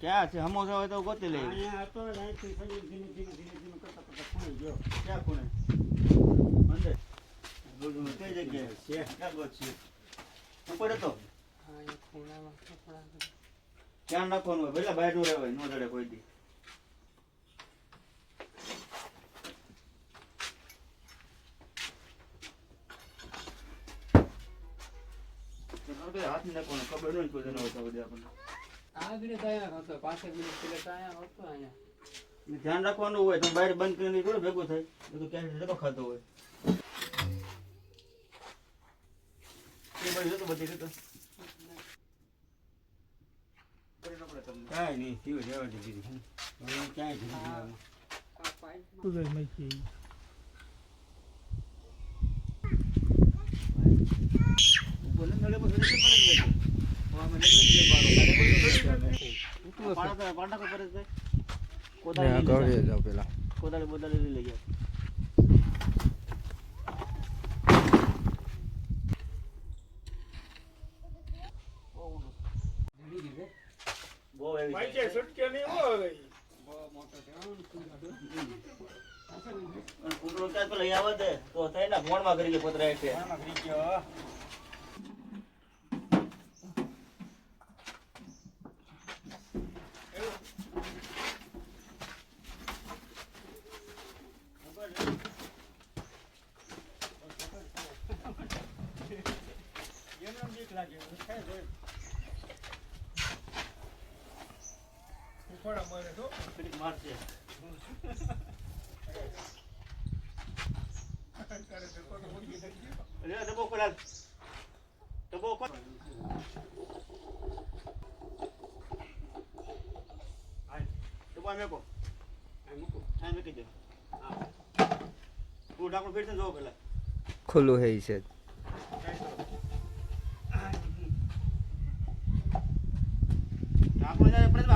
ક્યાં છે સમોસા હોય તો ગોતી લઈ અહીંયા હતો અહીંથી ફરી ધીમે ધીમે કરતા ખૂણે ગયો. ક્યાં ખૂણે અંદર બધું કઈ જગ્યાએ છે ક્યાં ગોત છે ઉપર હતો ધ્યાન રાખવાનું હોય ભલે બહાર નું રહેવાય ન જડે કોઈ દી હાથ નાખવાનો ખબર નહીં કોઈ જણ હોતા બધે આપણને ધ્યાન રાખવાનું હોય તમે બહાર બંધ કરીને થોડું ભેગું થાય બધું ક્યાંય જતો ખાતો હોય એ બધી જતો બધી રીતે કાંઈ નહીં થયું રહેવા દીધી ક્યાંય કોદાળી બોદાળી લઈ ગયા તો થાય ને મોણમાં કરી પોતરા છે ખુલ્લું હે છે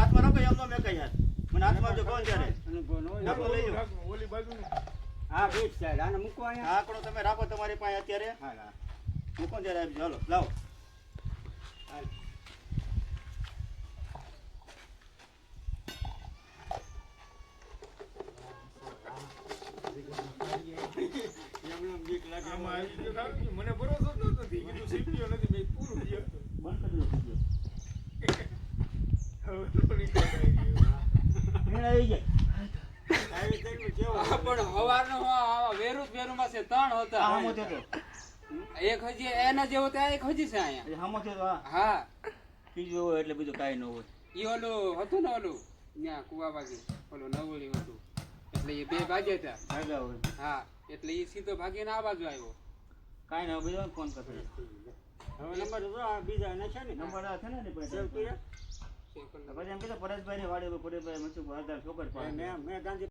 હાથમાં રાખો એમ મેં કઈ યાર મને હાથમાં જો કોણ ત્યારે આંકડો તમે રાખો તમારી પાસે અત્યારે મૂકો ત્યારે આપજો હાલો લાવો મને ભરોસો જ નથી કીધું સીપ્યો નથી મેં પૂરું ગયો બંધ કરી દો એક હજી એના જેવો ત્યાં એક હજી છે અહીંયા હા બીજું હોય એટલે બીજું કાંઈ ન હોય ઈ ઓલું હતું ને ઓલું ત્યાં કુવા બાજુ ઓલું નવોલી હતું એટલે એ બે ભાગ્યા હતા ભાગ્યા હોય હા એટલે એ સીધો ભાગીને આ બાજુ આવ્યો કાંઈ ના બીજો ફોન કરતો હવે નંબર તો આ બીજા ને છે ને નંબર છે ને પછી એમ કીધું પરેશભાઈ ની વાડી પરેશભાઈ મનસુખ છોકર મેં ગાંધી